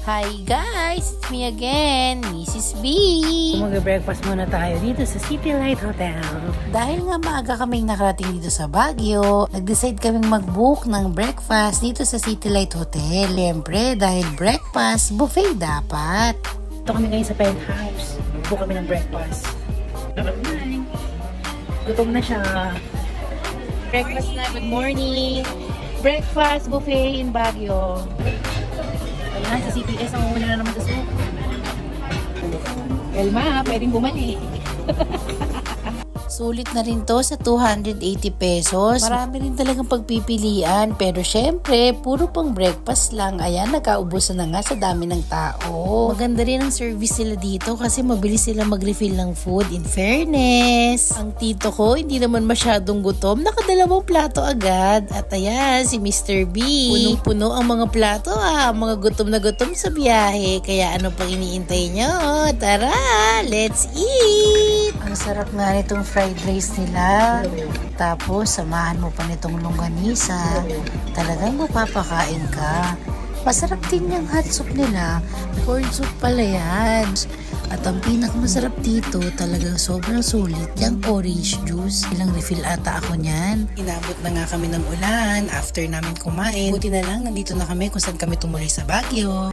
Hi guys! It's me again, Mrs. B! Mag-breakfast muna tayo dito sa City Light Hotel. Dahil nga maaga kaming nakarating dito sa Baguio, nag-decide kaming mag-book ng breakfast dito sa City Light Hotel. Siyempre, dahil breakfast, buffet dapat. Ito kami ngayon sa penthouse. Book kami ng breakfast. Gutom na siya. Breakfast na. Good morning. Breakfast buffet in Baguio. Ayan, sa CTS ang una na naman sa soup. Elma, pwedeng bumalik. Sulit na rin to sa 280 pesos. Marami rin talagang pagpipilian. Pero syempre, puro pang breakfast lang. Ayan, nagkaubusan na nga sa dami ng tao. Maganda rin ang service sila dito kasi mabilis sila mag-refill ng food. In fairness, ang tito ko hindi naman masyadong gutom. Nakadalawang plato agad. At ayan, si Mr. B. Punong-puno ang mga plato mga gutom na gutom sa biyahe. Kaya ano pang iniintay nyo? Tara, let's eat! Ang sarap nga nitong fried rice nila. Tapos, samahan mo pa nitong longganisa. Talagang mapapakain ka. Masarap din yung hot soup nila. Corn soup pala yan. At ang pinakamasarap dito, talagang sobrang sulit, yung orange juice. Ilang refill ata ako niyan. Inabot na nga kami ng ulan after namin kumain. Buti na lang, nandito na kami kung saan kami tumuloy sa Baguio.